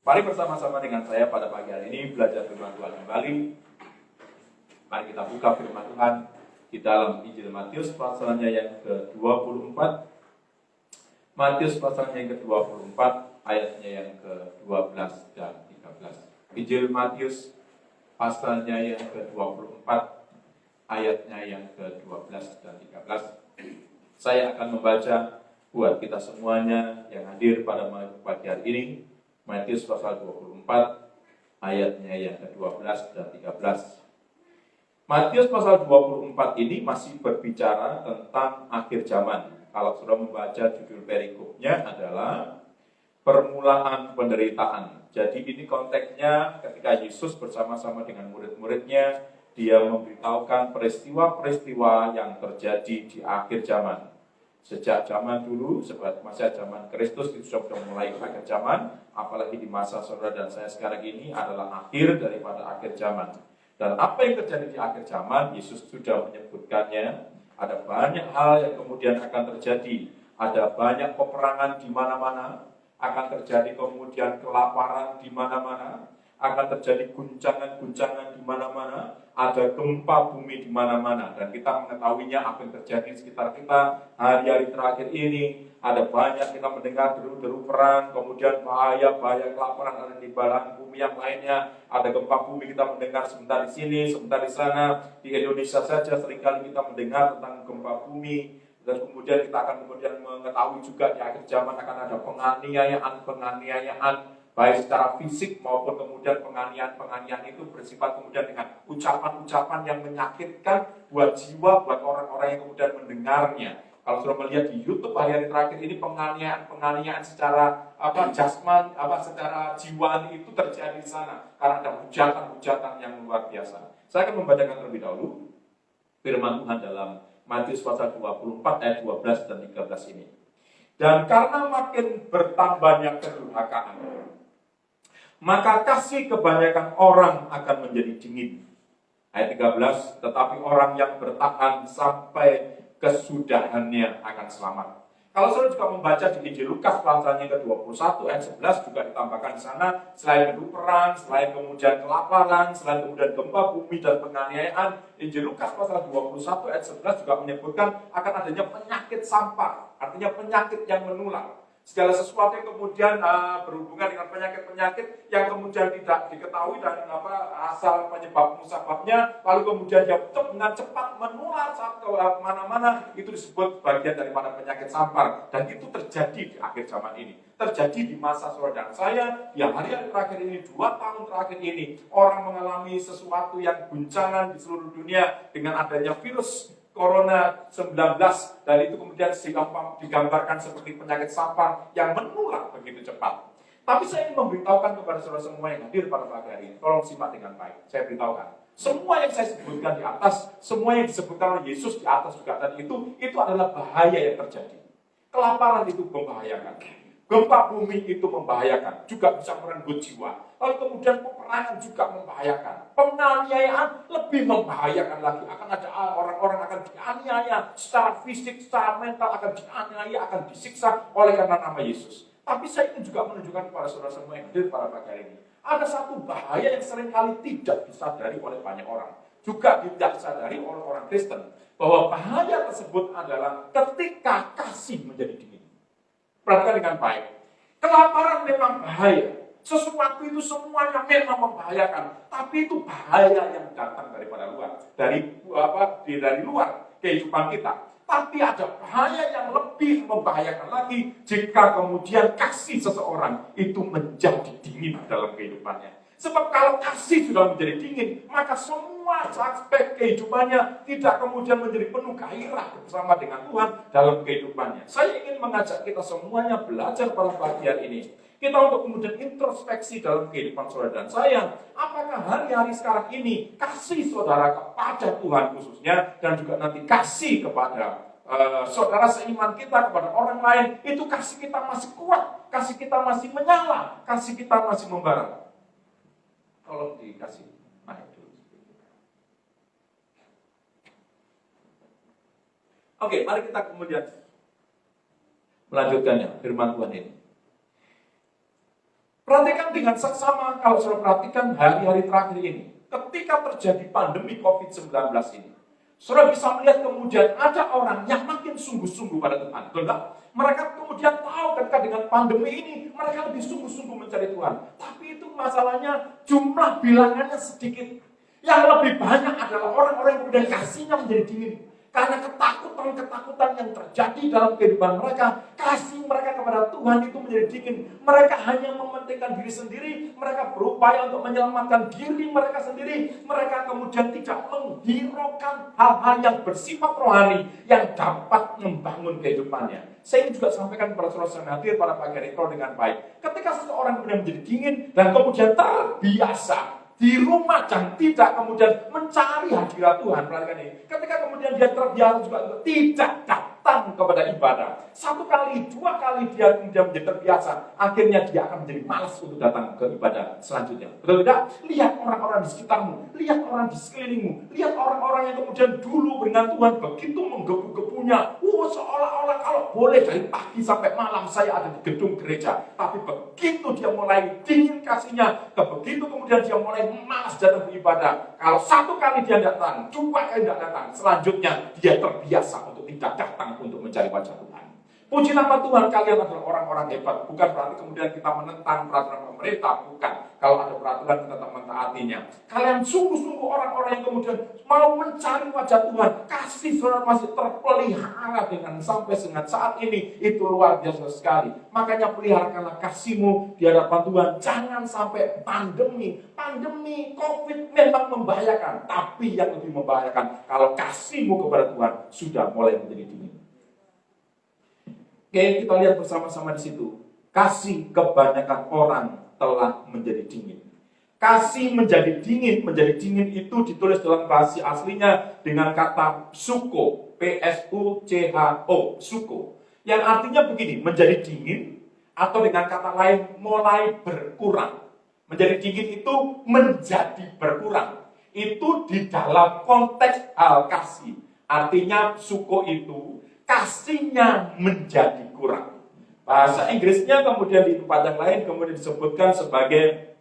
Mari bersama-sama dengan saya pada pagi hari ini belajar firman Tuhan kembali. Mari kita buka firman Tuhan di dalam Injil Matius pasalnya yang ke-24. Matius pasalnya yang ke-24, ayatnya yang ke-12 dan 13. Injil Matius pasalnya yang ke-24, ayatnya yang ke-12 dan 13. Saya akan membaca buat kita semuanya yang hadir pada pagi hari ini. Matius pasal 24, ayatnya yang ke-12 dan 13. Matius pasal 24 ini masih berbicara tentang akhir zaman. Kalau sudah membaca judul perikopnya adalah permulaan penderitaan. Jadi ini konteksnya ketika Yesus bersama-sama dengan murid-muridnya, dia memberitahukan peristiwa-peristiwa yang terjadi di akhir zaman. Sejak zaman dulu, masa zaman Kristus itu sudah mulai akhir zaman, apalagi di masa saudara dan saya sekarang ini adalah akhir daripada akhir zaman. Dan apa yang terjadi di akhir zaman, Yesus sudah menyebutkannya. Ada banyak hal yang kemudian akan terjadi. Ada banyak peperangan di mana-mana, akan terjadi kemudian kelaparan di mana-mana, akan terjadi guncangan-guncangan di mana-mana, ada gempa bumi di mana-mana, dan kita mengetahuinya apa yang terjadi di sekitar kita hari-hari terakhir ini. Ada banyak kita mendengar deru-deru perang, kemudian bahaya-bahaya kelaparan ada di belahan bumi yang lainnya. Ada gempa bumi kita mendengar sebentar di sini, sebentar di sana. Di Indonesia saja seringkali kita mendengar tentang gempa bumi. Dan kemudian kita akan mengetahui juga di akhir zaman akan ada penganiayaan, baik secara fisik maupun kemudian penganiayaan itu bersifat kemudian dengan ucapan-ucapan yang menyakitkan buat jiwa, buat orang-orang yang kemudian mendengarnya. Kalau sudah melihat di YouTube hari-hari terakhir ini penganiayaan secara jasmani, secara jiwani itu terjadi di sana karena ada hujatan-hujatan yang luar biasa. Saya akan membacakan terlebih dahulu firman Tuhan dalam Matius pasal 24 ayat 12 dan 13 ini. Dan karena makin bertambahnya kedurhakaan, maka kasih kebanyakan orang akan menjadi dingin. Ayat 13, tetapi orang yang bertahan sampai kesudahannya akan selamat. Kalau saudara juga membaca di Injil Lukas pasalnya ke-21 ayat 11 juga ditambahkan di sana, selain deru perang, selain kemudian kelaparan, selain kemudian gempa bumi dan penganiayaan, Injil Lukas pasal 21 ayat 11 juga menyebutkan akan adanya penyakit sampar, artinya penyakit yang menular. Segala sesuatu yang kemudian berhubungan dengan penyakit-penyakit yang kemudian tidak diketahui dan asal penyebab musababnya, lalu kemudian dia dengan cepat menular saat ke mana-mana, itu disebut bagian daripada penyakit sampar. Dan itu terjadi di akhir zaman ini, terjadi di masa saudara dan saya. Yang hari-hari terakhir ini, 2 tahun terakhir ini, orang mengalami sesuatu yang guncangan di seluruh dunia dengan adanya virus Corona 19, dan itu kemudian digambarkan seperti penyakit sampar yang menular begitu cepat. Tapi saya ingin memberitahukan kepada saudara semua yang hadir pada pagi hari ini, tolong simak dengan baik. Saya beritahukan, semua yang saya sebutkan di atas, semua yang disebutkan oleh Yesus di atas juga tadi itu adalah bahaya yang terjadi. Kelaparan itu membahayakan, gempa bumi itu membahayakan, juga bisa merenggut jiwa. Lalu kemudian peperangan juga membahayakan. Penganiayaan lebih membahayakan lagi. Akan ada orang-orang akan dianiaya secara fisik, secara mental, akan dianiaya, akan disiksa oleh karena nama Yesus. Tapi saya ingin juga menunjukkan kepada saudara semua yang hadir pada pagi hari ini. Ada satu bahaya yang seringkali tidak disadari oleh banyak orang. Juga tidak disadari oleh orang Kristen. Bahwa bahaya tersebut adalah ketika kasih menjadi dingin. Perhatikan dengan baik. Kelaparan memang bahaya. Sesuatu itu semuanya memang membahayakan. Tapi itu bahaya yang datang daripada luar. Dari luar kehidupan kita. Tapi ada bahaya yang lebih membahayakan lagi jika kemudian kasih seseorang itu menjadi dingin dalam kehidupannya. Sebab kalau kasih sudah menjadi dingin, maka semua aspek kehidupannya tidak kemudian menjadi penuh gairah bersama dengan Tuhan dalam kehidupannya. Saya ingin mengajak kita semuanya belajar pada pagi hari ini. Kita untuk kemudian introspeksi dalam kehidupan saudara dan saya. Apakah hari-hari sekarang ini kasih saudara kepada Tuhan khususnya, dan juga nanti kasih kepada saudara seiman kita, kepada orang lain, itu kasih kita masih kuat, kasih kita masih menyala, kasih kita masih membara. Tolong dikasih naik dulu. Oke, mari kita kemudian melanjutkannya, firman Tuhan ini. Perhatikan dengan seksama, kalau saudara perhatikan hari-hari terakhir ini, ketika terjadi pandemi COVID-19 ini, saudara bisa melihat kemudian ada orang yang makin sungguh-sungguh pada Tuhan. Betul nggak? Mereka kemudian tahu ketika dengan pandemi ini, mereka lebih sungguh-sungguh mencari Tuhan. Tapi itu masalahnya jumlah bilangannya sedikit. Yang lebih banyak adalah orang-orang yang kemudian kasihnya menjadi dingin. Karena ketakutan-ketakutan yang terjadi dalam kehidupan mereka, kasih mereka kepada Tuhan itu menjadi dingin. Mereka hanya mementingkan diri sendiri, mereka berupaya untuk menyelamatkan diri mereka sendiri. Mereka kemudian tidak menghiraukan hal-hal yang bersifat rohani yang dapat membangun kehidupannya. Saya ingin juga sampaikan kepada saudara yang hadir pada pagi hari ini dengan baik. Ketika seseorang kemudian menjadi dingin dan kemudian terbiasa di rumah dan tidak kemudian mencari hadirat Tuhan. Perhatikan ini. Ketika kemudian dia terbiasa juga tidak datang kepada ibadah. 1 kali, 2 kali dia kemudian menjadi terbiasa. Akhirnya dia akan menjadi malas untuk datang ke ibadah selanjutnya. Betul tidak? Lihat orang-orang di sekitarmu. Lihat orang di sekelilingmu. Lihat orang-orang yang kemudian dulu dengan Tuhan begitu menggebu-gebunya. Seolah-olah kalau boleh dari pagi sampai malam saya ada di gedung gereja. Tapi begitu dia mulai dingin kasihnya. Begitu kemudian dia mulai malas datang beribadah. Kalau 1 kali dia datang, 2 kali tidak datang, selanjutnya dia terbiasa untuk tidak datang untuk mencari wajah Tuhan. Puji nama Tuhan, kalian adalah orang-orang hebat. Bukan berarti kemudian kita menentang peraturan pemerintah, bukan. Kalau ada peraturan kita tetap mentaatinya. Kalian sungguh-sungguh orang-orang yang kemudian mau mencari wajah Tuhan. Kasih saudara masih terpelihara dengan sampai dengan saat ini. Itu luar biasa sekali. Makanya peliharakanlah kasihmu di hadapan Tuhan. Jangan sampai pandemi COVID memang membahayakan. Tapi yang lebih membahayakan, kalau kasihmu kepada Tuhan sudah mulai menjadi dingin. Oke, kita lihat bersama-sama di situ. Kasih kebanyakan orang telah menjadi dingin. Kasih menjadi dingin itu ditulis dalam bahasa aslinya dengan kata psucho, P-S-U-C-H-O, psucho. Yang artinya begini, menjadi dingin atau dengan kata lain mulai berkurang. Menjadi dingin itu menjadi berkurang. Itu di dalam konteks hal kasih. Artinya psucho itu kasihnya menjadi kurang. Bahasa Inggrisnya kemudian di tempat yang lain kemudian disebutkan sebagai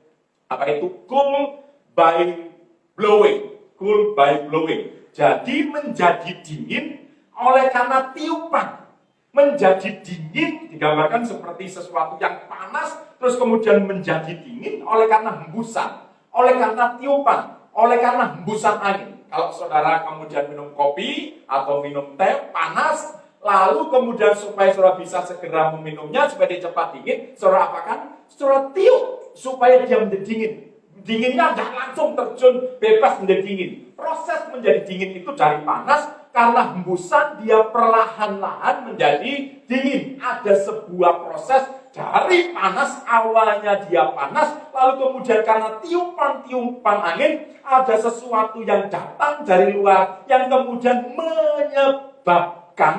cool by blowing. Cool by blowing. Jadi menjadi dingin oleh karena tiupan. Menjadi dingin digambarkan seperti sesuatu yang panas terus kemudian menjadi dingin oleh karena hembusan, oleh karena tiupan, oleh karena hembusan angin. Kalau saudara kemudian minum kopi atau minum teh panas, lalu kemudian supaya saudara bisa segera meminumnya supaya dia cepat dingin, saudara apakan? Saudara tiup supaya dia menjadi dingin. Dinginnya tidak langsung terjun bebas menjadi dingin. Proses menjadi dingin itu dari panas, karena hembusan dia perlahan-lahan menjadi dingin. Ada sebuah proses dari panas, awalnya dia panas, lalu kemudian karena tiupan-tiupan angin, ada sesuatu yang datang dari luar, yang kemudian menyebabkan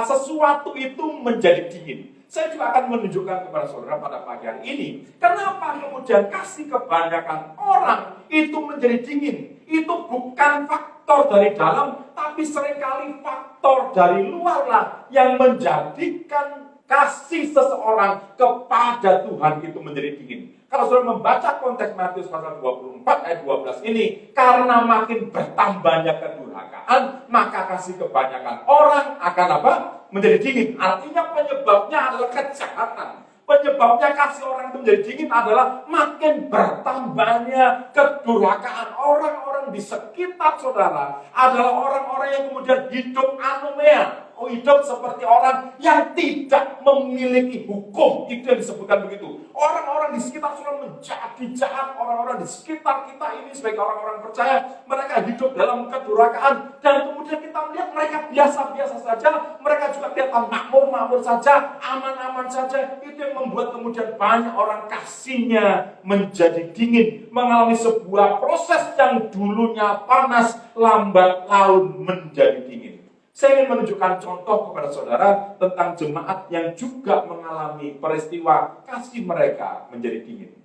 sesuatu itu menjadi dingin. Saya juga akan menunjukkan kepada saudara pada pagi hari ini, kenapa kemudian kasih kebanyakan orang itu menjadi dingin. Itu bukan faktor dari dalam, tapi seringkali faktor dari luar lah yang menjadikan kasih seseorang kepada Tuhan itu menjadi dingin. Kalau saudara membaca konteks Matius pasal 24 ayat 12 ini, karena makin bertambahnya kedurhakaan, maka kasih kebanyakan orang akan apa? Menjadi dingin. Artinya penyebabnya adalah kejahatan. Penyebabnya kasih orang itu menjadi dingin adalah makin bertambahnya kedurhakaan. Orang-orang di sekitar saudara adalah orang-orang yang kemudian hidup anomia. Hidup seperti orang yang tidak memiliki hukum. Itu yang disebutkan begitu. Orang-orang di sekitar saudara menjadi jahat. Orang-orang di sekitar kita ini sebagai orang-orang percaya, mereka hidup dalam kedurhakaan. Dan kemudian kita melihat mereka biasa-biasa saja. Mereka juga kelihatan makmur-makmur saja, aman-aman saja. Itu yang membuat kemudian banyak orang kasihnya menjadi dingin. Mengalami sebuah proses yang dulunya panas, lambat laun menjadi dingin. Saya ingin menunjukkan contoh kepada saudara tentang jemaat yang juga mengalami peristiwa kasih mereka menjadi dingin.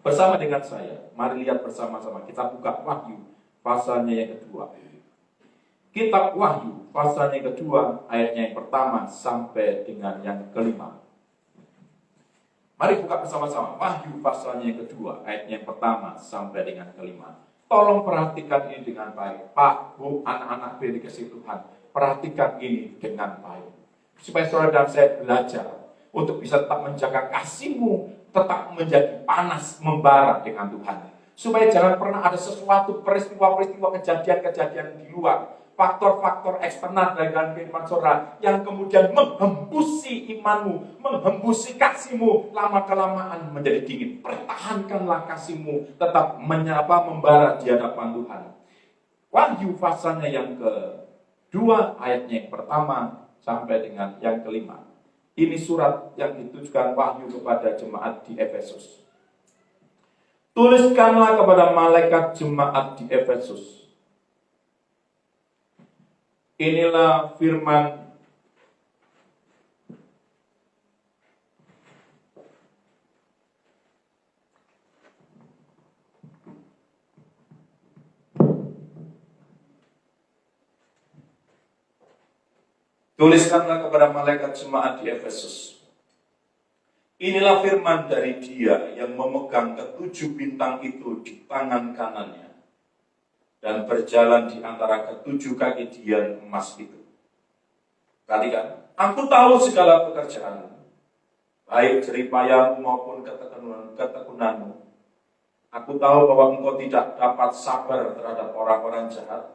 Bersama dengan saya, mari lihat bersama-sama. Kita buka Wahyu pasalnya yang kedua. Kitab Wahyu pasalnya yang kedua, ayatnya yang pertama sampai dengan yang kelima. Mari buka bersama-sama Wahyu pasalnya yang kedua, ayatnya yang pertama sampai dengan kelima. Tolong perhatikan ini dengan baik. Pak, Bu, anak-anak yang dikasihi Tuhan, perhatikan ini dengan baik. Supaya saudara dan saya belajar untuk bisa tetap menjaga kasih-Mu, tetap menjadi panas, membara dengan Tuhan. Supaya jangan pernah ada sesuatu peristiwa-peristiwa kejadian-kejadian di luar, faktor-faktor eksternal dari dalam kehidupan saudara yang kemudian menghembusi imanmu, menghembusi kasihmu, lama-kelamaan menjadi dingin. Pertahankanlah kasihmu, tetap membara di hadapan Tuhan. Wahyu pasalnya yang kedua, ayatnya yang pertama sampai dengan yang kelima. Ini surat yang ditujukan wahyu kepada jemaat di Efesus. Tuliskanlah kepada malaikat jemaat di Efesus. Inilah firman Tuliskanlah kepada malaikat jemaat di Efesus. Inilah firman dari Dia yang memegang ketujuh bintang itu di tangan kanannya dan berjalan di antara ketujuh kaki dian emas itu. Perhatikan, aku tahu segala pekerjaanmu, baik jeripayamu maupun ketekunanmu. Aku tahu bahwa engkau tidak dapat sabar terhadap orang-orang jahat,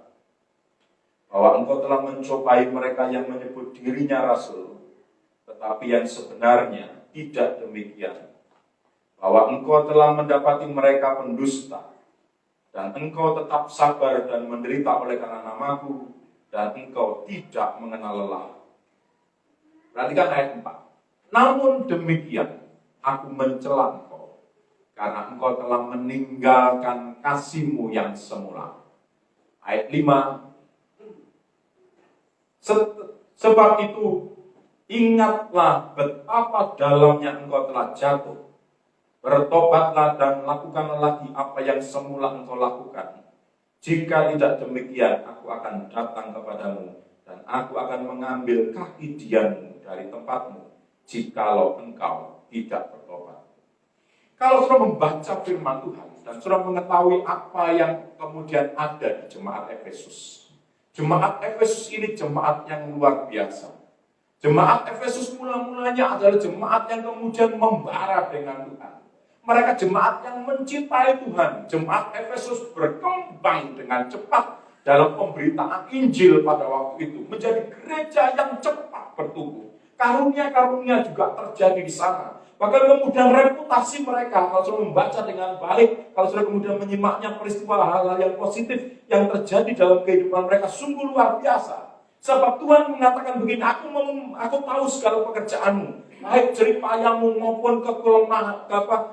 bahwa engkau telah mencobai mereka yang menyebut dirinya rasul, tetapi yang sebenarnya tidak demikian. Bahwa engkau telah mendapati mereka pendusta, dan engkau tetap sabar dan menderita oleh karena namaku, dan engkau tidak mengenal lelah. Perhatikan ayat 4. Namun demikian, aku mencela engkau, karena engkau telah meninggalkan kasihmu yang semula. Ayat 5. Sebab itu, ingatlah betapa dalamnya engkau telah jatuh. Bertobatlah dan lakukanlah lagi apa yang semula engkau lakukan. Jika tidak demikian, aku akan datang kepadamu, dan aku akan mengambil kaki dianmu dari tempatmu, jikalau engkau tidak bertobat. Kalau saudara membaca firman Tuhan, dan saudara mengetahui apa yang kemudian ada di jemaat Efesus. Jemaat Efesus ini jemaat yang luar biasa. Jemaat Efesus mula-mulanya adalah jemaat yang kemudian membara dengan Tuhan. Mereka jemaat yang mencintai Tuhan. Jemaat Efesus berkembang dengan cepat dalam pemberitaan Injil pada waktu itu. Menjadi gereja yang cepat bertumbuh. Karunia-karunia juga terjadi di sana. Bahkan kemudian reputasi mereka, kalau sudah membaca dengan baik, kalau sudah kemudian menyimaknya peristiwa hal-hal yang positif yang terjadi dalam kehidupan mereka, sungguh luar biasa. Sebab Tuhan mengatakan begini, aku tahu segala pekerjaanmu, baik jeripayamu maupun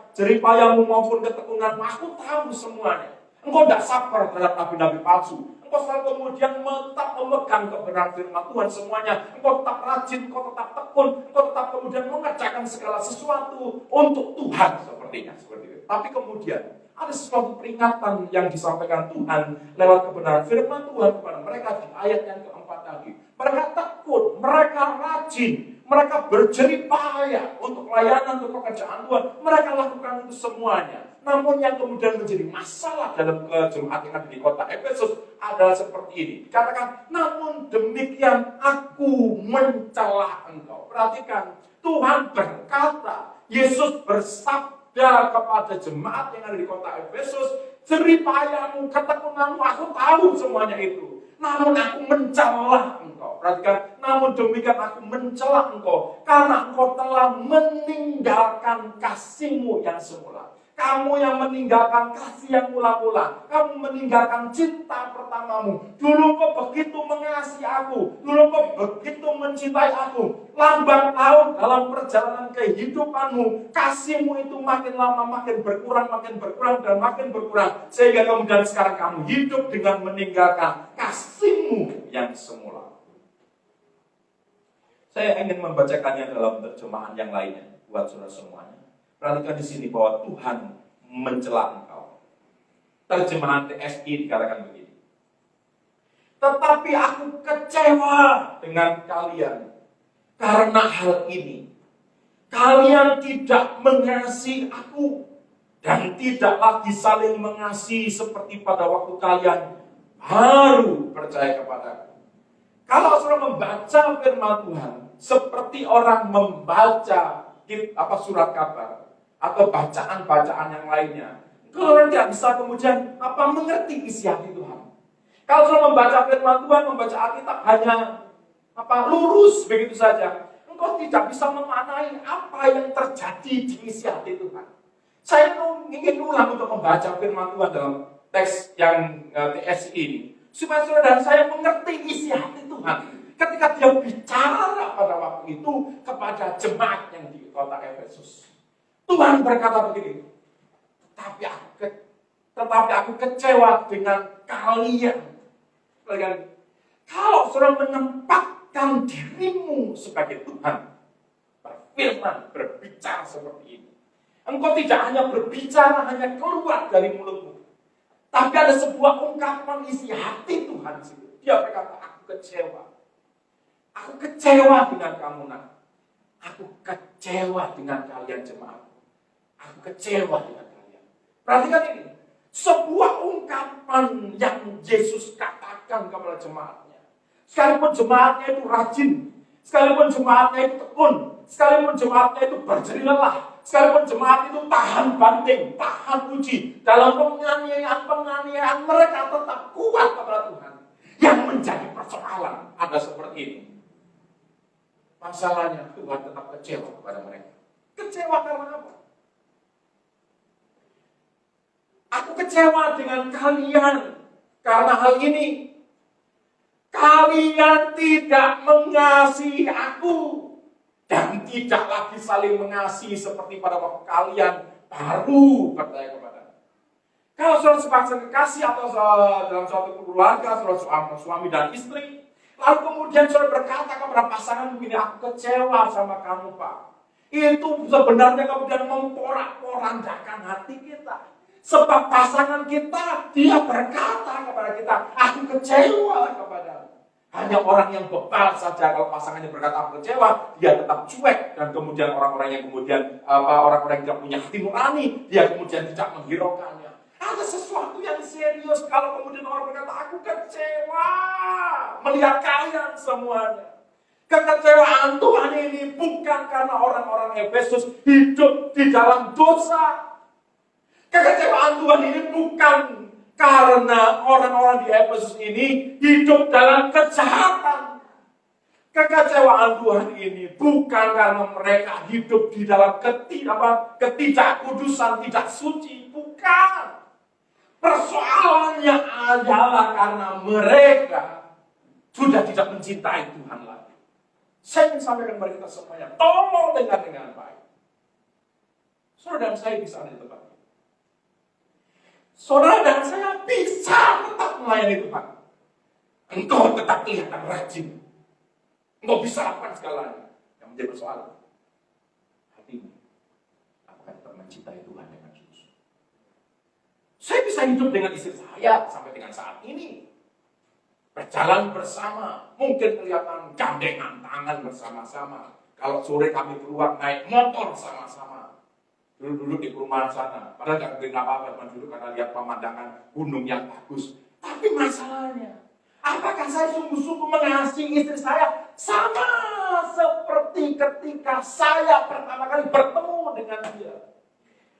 jeripayamu maupun ketekunanmu, aku tahu semuanya. Engkau tidak sabar terhadap nabi-nabi palsu. Engkau selalu kemudian tetap memegang kebenaran firman Tuhan semuanya. Engkau tetap rajin, engkau tetap tekun, engkau tetap kemudian mengerjakan segala sesuatu untuk Tuhan sepertinya. Seperti itu. Tapi kemudian ada sesuatu peringatan yang disampaikan Tuhan lewat kebenaran firman Tuhan kepada mereka di ayat yang keempat tadi. Mereka tekun, mereka rajin, mereka berjeripaya untuk pelayanan, untuk pekerjaan Tuhan. Mereka lakukan itu semuanya. Namun yang kemudian menjadi masalah dalam jemaat yang ada di kota Efesus adalah seperti ini. Dikatakan, namun demikian aku mencela engkau. Perhatikan, Tuhan berkata, Yesus bersabda kepada jemaat yang ada di kota Efesus, jeripayamu, ketekunanmu, aku tahu semuanya itu. Namun aku mencela engkau. Perhatikan, namun demikian aku mencela engkau, karena engkau telah meninggalkan kasihmu yang semula. Kamu yang meninggalkan kasih yang mula-mula. Kamu meninggalkan cinta pertamamu. Dulu kau begitu mengasihi aku. Dulu kau begitu mencintai aku. Lambat laun dalam perjalanan kehidupanmu, kasihmu itu makin lama makin berkurang, dan makin berkurang. Sehingga kemudian sekarang kamu hidup dengan meninggalkan kasihmu yang semula. Saya ingin membacakannya dalam terjemahan yang lainnya buat saudara semuanya. Perhatikan di sini bahwa Tuhan mencela engkau. Terjemahan TSI dikatakan begini. Tetapi aku kecewa dengan kalian karena hal ini. kalian tidak mengasihi aku dan tidak lagi saling mengasihi seperti pada waktu kalian baru percaya kepadaku. Kalau saudara membaca firman Tuhan seperti orang membaca surat kabar atau bacaan-bacaan yang lainnya, kalian tidak bisa kemudian mengerti isi hati Tuhan. Kalau saudara membaca firman Tuhan, membaca Alkitab hanya lurus begitu saja, engkau tidak bisa memaknai apa yang terjadi di isi hati Tuhan. Saya ingin ulang untuk membaca firman Tuhan dalam teks yang TSI ini, supaya saudara dan saya mengerti isi hati Tuhan ketika dia bicara pada waktu itu kepada jemaat yang di kota Efesus. Tuhan berkata begini, tetapi aku kecewa dengan kalian. Kalau saudara menempatkan dirimu sebagai Tuhan berfirman, berbicara seperti ini, engkau tidak hanya berbicara, hanya keluar dari mulutmu, tapi ada sebuah ungkapan isi hati Tuhan. Dia berkata, aku kecewa. Aku kecewa dengan kamu, nak. Aku kecewa dengan kalian jemaat. Aku kecewa dengan kalian. Perhatikan ini. Sebuah ungkapan yang Yesus katakan kepada jemaatnya. Sekalipun jemaatnya itu rajin, sekalipun jemaatnya itu tekun, sekalipun jemaatnya itu berjerih lelah, sekalipun jemaat itu tahan banting, tahan uji, dalam penganiayaan mereka tetap kuat kepada Tuhan. Yang menjadi persoalan ada seperti ini. Masalahnya Tuhan tetap kecewa kepada mereka. Kecewa karena apa? Aku kecewa dengan kalian karena hal ini. Kalian tidak mengasihi aku dan tidak lagi saling mengasihi seperti pada waktu kalian baru percaya kepada aku. Kalau saudara sepasang kekasih atau dalam suatu keluarga, saudara suami dan istri, lalu kemudian saudara berkata kepada pasangan begini, aku kecewa sama kamu, Pak. Itu sebenarnya kemudian memporak-porandakan hati kita. Sebab pasangan kita, dia berkata kepada kita, aku kecewa kepadamu. Hanya orang yang bebal saja kalau pasangannya berkata aku kecewa, dia tetap cuek. Dan kemudian orang-orang yang orang-orang yang tidak punya hati nurani, dia kemudian tidak menghiraukannya. Ada sesuatu yang serius kalau kemudian orang berkata aku kecewa melihat kalian semuanya. Kekecewaan Tuhan ini bukan karena orang-orang Efesus hidup di dalam dosa. Kekecewaan Tuhan ini bukan karena orang-orang di Efesus ini hidup dalam kejahatan. Kekecewaan Tuhan ini bukan karena mereka hidup di dalam ketidakkudusan, tidak suci. Bukan. Persoalannya adalah karena mereka sudah tidak mencintai Tuhan lagi. Saya ingin sampaikan kepada kita semuanya, tolong dengar dengan baik. Saudara dan saya bisa ada di tempat ini. Saudara dan saya bisa tetap melayani Tuhan. Engkau tetap kelihatan rajin. Engkau bisa lakukan segalanya. Yang menjadi persoalan, hatimu apakah tetap mencintai Tuhan dengan tulus? Saya bisa hidup dengan istri saya sampai dengan saat ini. Berjalan bersama, mungkin kelihatan gandengan tangan bersama-sama. Kalau sore kami keluar naik motor sama-sama. Dulu-dulu di perumahan sana, padahal gak ngerti apa-apa dulu karena lihat pemandangan gunung yang bagus. Tapi masalahnya, apakah saya sungguh-sungguh mengasihi istri saya sama seperti ketika saya pertama kali bertemu dengan dia?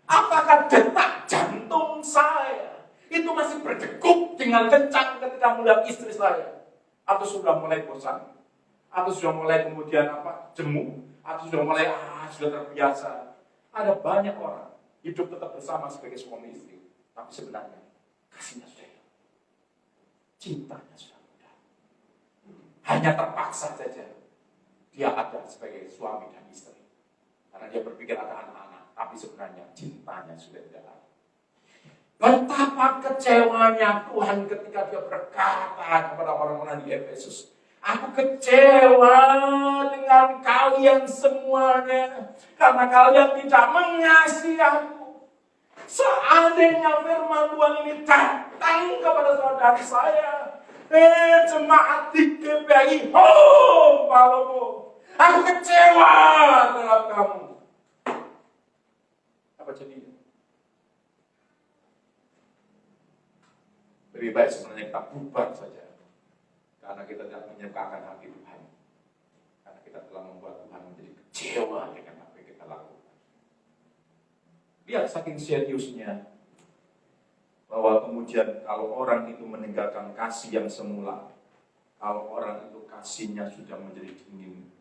Apakah detak jantung saya itu masih berdegup dengan kencang ketika melihat istri saya? Atau sudah mulai bosan? Atau sudah mulai kemudian jemu? Atau sudah mulai sudah terbiasa? Ada banyak orang hidup tetap bersama sebagai suami istri, tapi sebenarnya kasihnya sudah hilang, cintanya sudah mudah. Hanya terpaksa saja dia ada sebagai suami dan istri, karena dia berpikir ada anak-anak, tapi sebenarnya cintanya sudah tidak ada. Betapa kecewanya Tuhan ketika dia berkata kepada orang-orang di Efesus, aku kecewa dengan kalian semuanya karena kalian tidak mengasihi aku. Seandainya firman Tuhan ini datang kepada saudara saya, jemaat di GPI, Palomo, aku kecewa terhadap kamu. jadinya? Lebih baik sebenarnya kita bubar saja. Karena kita tidak menyerahkan hati Tuhan. Karena kita telah membuat Tuhan menjadi kecewa dengan apa yang kita lakukan. Lihat saking seriusnya. Bahwa kemudian kalau orang itu meninggalkan kasih yang semula. Kalau orang itu kasihnya sudah menjadi dingin.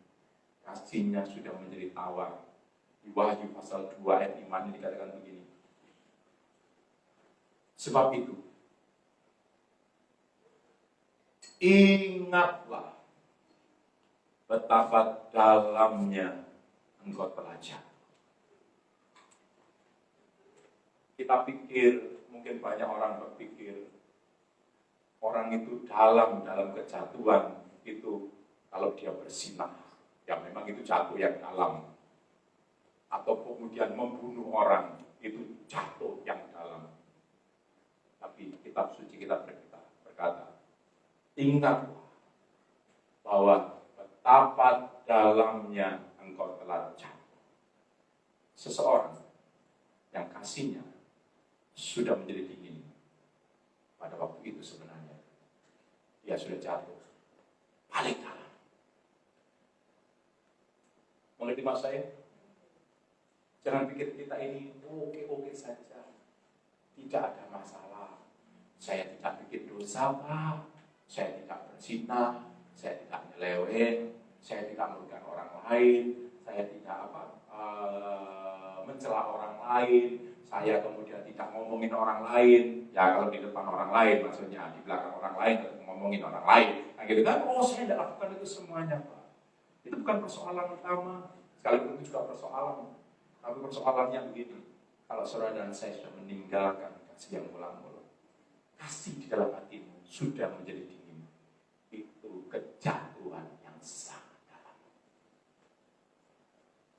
Kasihnya sudah menjadi tawar. Di Wahyu pasal 2 ayat 5 ini dikatakan begini. Sebab itu, ingatlah betapa dalamnya engkau telah jatuh. Kita pikir, mungkin banyak orang berpikir, orang itu dalam kejatuhan itu kalau dia bersinah, ya memang itu jatuh yang dalam. Atau kemudian membunuh orang, itu jatuh yang dalam. Tapi kitab suci kita berkata, ingatlah bahwa betapa dalamnya engkau telah jatuh. Seseorang yang kasihnya sudah menjadi dingin. Pada waktu itu sebenarnya dia sudah jatuh paling dalam. Mengerti mas saya? Jangan pikir kita ini oke-oke saja. Tidak ada masalah. Saya tidak bikin dosa, Pak. Saya tidak berzina, saya tidak nyeleweng, saya tidak merugikan orang lain, saya tidak mencela orang lain, saya kemudian tidak ngomongin orang lain. Ya kalau di depan orang lain maksudnya, di belakang orang lain ngomongin orang lain. Nah gitu kan, oh saya tidak lakukan itu semuanya, Pak. Itu bukan persoalan utama, sekalipun itu juga persoalan. Tapi persoalannya begini, kalau saudara dan saya sudah meninggalkan kasih yang mula-mula, kasih di dalam hatimu sudah menjadi dingin, itu kejatuhan yang sangat dalam.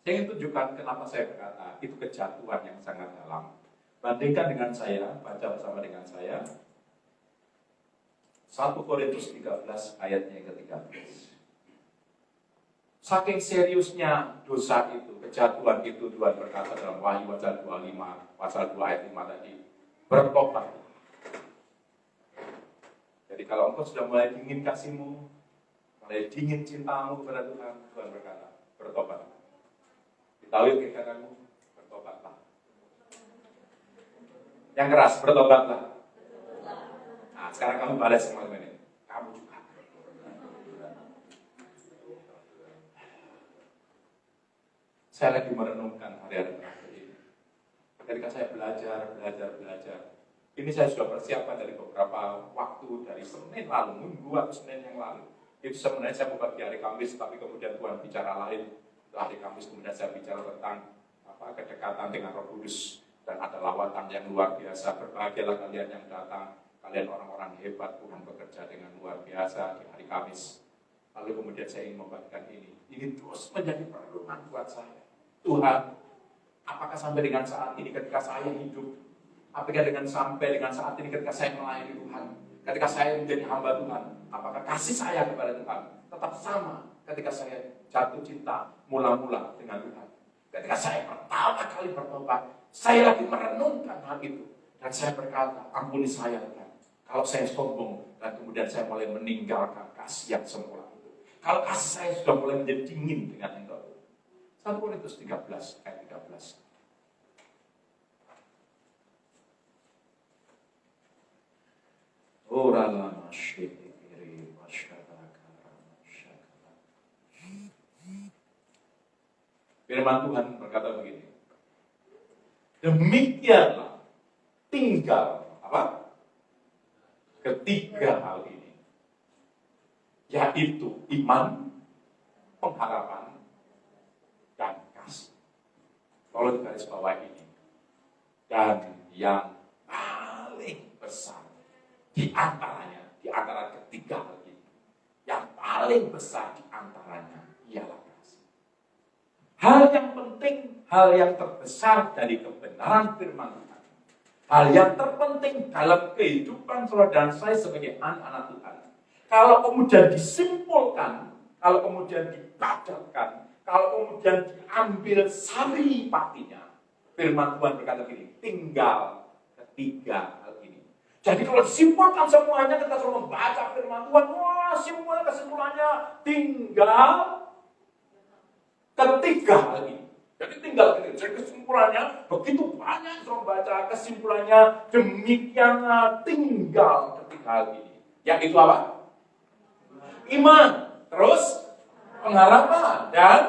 Saya ingin tunjukkan kenapa saya berkata itu kejatuhan yang sangat dalam. Bandingkan dengan saya, baca bersama dengan saya 1 Korintus 13 ayatnya yang ke-13. Saking seriusnya dosa itu, kejatuhan itu, Tuhan berkata dalam Wahyu pasal 25, pasal 2 ayat 5 tadi, bertobat. Jadi kalau engkau sudah mulai dingin kasihmu, mulai dingin cintamu kepada Tuhan, Tuhan berkata, bertobat. Ditahui keinginanmu, bertobatlah. Yang keras, bertobatlah. Nah, sekarang kamu balas semua ini. Kamu juga. Saya lagi merenungkan hari-hari terakhir ini. Ketika saya belajar. Ini saya sudah persiapkan dari beberapa waktu, dari Senin lalu, minggu atau Senin yang lalu. Itu sebenarnya saya bukan di hari Kamis, tapi kemudian Tuhan bicara lain. Setelah hari Kamis kemudian saya bicara tentang kedekatan dengan Roh Kudus. Dan ada lawatan yang luar biasa. Berbahagialah kalian yang datang. Kalian orang-orang hebat, Tuhan bekerja dengan luar biasa di hari Kamis. Lalu kemudian saya ingin membagikan ini. Ini terus menjadi perenungan buat saya. Tuhan, apakah sampai dengan saat ini ketika saya hidup, apakah sampai dengan saat ini ketika saya melayani Tuhan, ketika saya menjadi hamba Tuhan, apakah kasih saya kepada Tuhan tetap sama ketika saya jatuh cinta mula-mula dengan Tuhan. Ketika saya pertama kali bertobat, saya lagi merenungkan hal itu. Dan saya berkata, ampuni saya Tuhan. Kalau saya sombong dan kemudian saya mulai meninggalkan kasih yang semula itu. Kalau kasih saya sudah mulai menjadi dingin dengan Engkau. 1 Korintus 13 ayat 13. Firman Tuhan berkata begini. Demikianlah tinggal ketiga hal ini, yaitu iman, pengharapan, dan kasih. Tolong garis bawah ini. Dan yang paling besar di antaranya, di antara ketiga hal ini, yang paling besar di antaranya ialah kasih. Hal yang penting, hal yang terbesar dari kebenaran firman Tuhan, hal yang terpenting dalam kehidupan saudara dan saya sebagai anak-anak Tuhan, kalau kemudian disimpulkan, kalau kemudian dipadatkan, kalau kemudian diambil sari patinya, firman Tuhan berkata gini, tinggal ketiga hal ini. Jadi kalau disimpulkan semuanya, kita suruh membaca firman Tuhan, wah semuanya kesimpulannya tinggal ketiga hal ini. Jadi tinggal ketiga. Jadi kesimpulannya begitu banyak suruh membaca, kesimpulannya demikianlah tinggal ketiga hal ini. Yaitu apa? Iman, terus pengharapan dan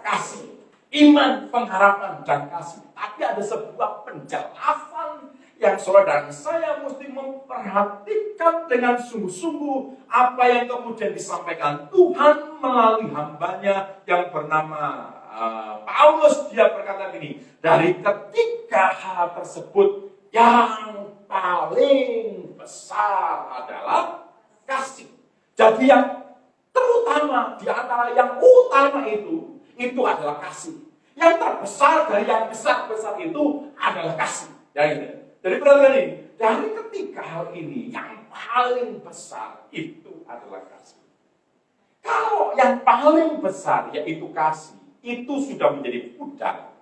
kasih. Iman, pengharapan, dan kasih. Tapi ada sebuah penjelasan yang saudara dan saya mesti memperhatikan dengan sungguh-sungguh apa yang kemudian disampaikan Tuhan melalui hambanya yang bernama Paulus. Dia berkata gini, dari ketiga hal tersebut yang paling besar adalah kasih. Jadi yang terutama di antara yang utama itu adalah kasih. Yang terbesar dari yang besar-besar itu adalah kasih. Ya, gitu. Jadi perhatikan ini, dari ketiga hal ini yang paling besar itu adalah kasih. Kalau yang paling besar yaitu kasih, itu sudah menjadi pudar.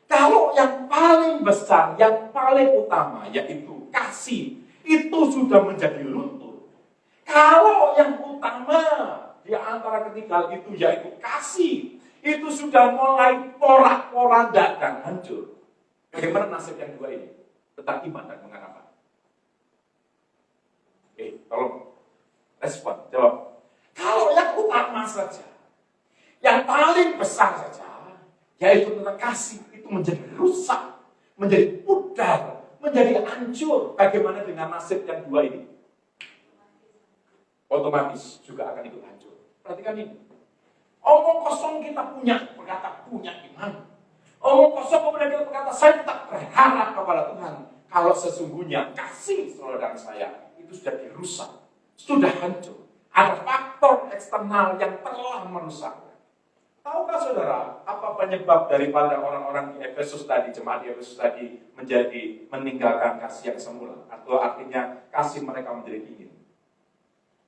Kalau yang paling besar, yang paling utama yaitu kasih, itu sudah menjadi luntur. Kalau yang utama di antara ketiga hal itu yaitu kasih, itu sudah mulai porak-poranda dan hancur. Bagaimana nasib yang dua ini? Tentang iman dan pengharapan. Tolong respon, jawab. Kalau yang utama saja, yang paling besar saja, yaitu tentang kasih, itu menjadi rusak, menjadi pudar, menjadi hancur. Bagaimana dengan nasib yang dua ini? Otomatis juga akan ikut hancur. Perhatikan ini. Omong kosong kita berkata punya iman. Omong kosong kemudian kita berkata, saya tetap berharap kepada Tuhan. Kalau sesungguhnya kasih saudara dan saya itu sudah dirusak, sudah hancur. Ada faktor eksternal yang telah merusak. Tahukah saudara, apa penyebab daripada orang-orang di Efesus tadi, jemaat di Efesus tadi meninggalkan kasih yang semula? Atau artinya kasih mereka menjadi dingin.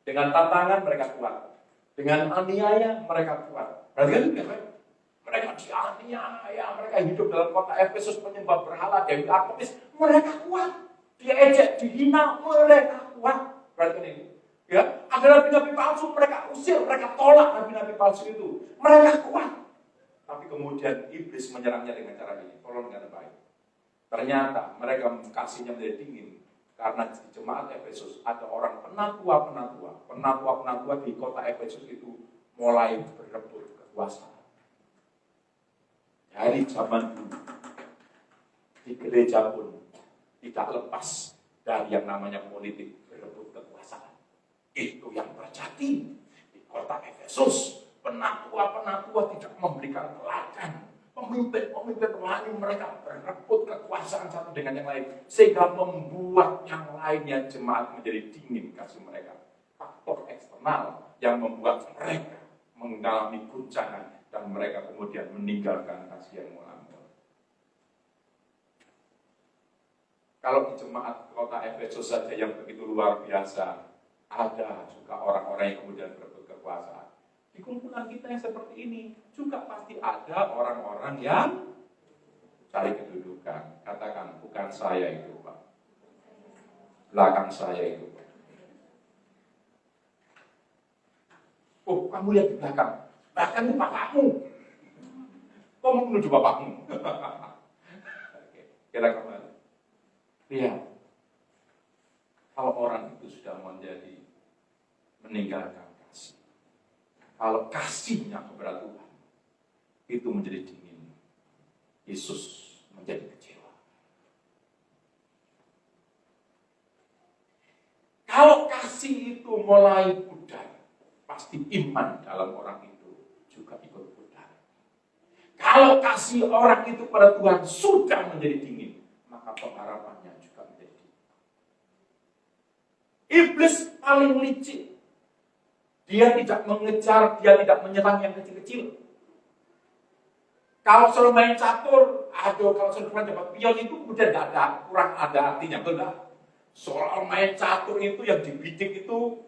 Dengan tantangan mereka kuat. Dengan aniaya mereka kuat. Berarti kan juga, mereka dianiaya, mereka hidup dalam kota Efesus penyembah berhala, Dewi Artemis, mereka kuat. Diejek, dihina, mereka kuat. Berarti kan ini. Ya, ada nabi-nabi palsu, mereka usir, mereka tolak nabi-nabi palsu itu. Mereka kuat. Tapi kemudian iblis menyerangnya dengan cara ini. Tolong dengan baik. Ternyata mereka kasihnya menjadi dingin. Karena di jemaat Efesus ada orang penatua di kota Efesus itu mulai berebut kekuasaan. Dari zaman dulu, di gereja pun tidak lepas dari yang namanya politik berebut kekuasaan. Itu yang terjadi di kota Efesus. Penatua tidak memberikan teladan. Pemimpin rohani mereka berebut kekuasaan satu dengan yang lain. Sehingga membuat yang lainnya jemaat menjadi dingin kasih mereka. Faktor eksternal yang membuat mereka mengalami guncangan. Dan mereka kemudian meninggalkan kasih yang mula-mula. Kalau di jemaat kota Efesus saja yang begitu luar biasa, ada juga orang-orang yang kemudian berebut kekuasaan. Di kumpulan kita yang seperti ini juga pasti ada orang-orang yang cari kedudukan. Katakan, bukan saya itu, Pak. Belakang saya itu, Pak. Oh, kamu lihat di belakang. Bahkan itu bapakmu. Kamu menuju bapakmu. Oke, kita kembali. Lihat. Kalau orang itu sudah menjadi meninggalkan kasih. Kalau kasihnya kepada Tuhan, itu menjadi dingin. Yesus menjadi kecewa. Kalau kasih itu mulai pudar, pasti iman dalam orang itu juga ikut pudar. Kalau kasih orang itu pada Tuhan sudah menjadi dingin, maka pengharapannya juga menjadi dingin. Iblis paling licik. Dia tidak mengejar, dia tidak menyerang yang kecil-kecil. Kalau suruh main catur, kalau suruh dapat pion itu kemudian kurang ada artinya, betul enggak? Soal main catur itu yang dibidik itu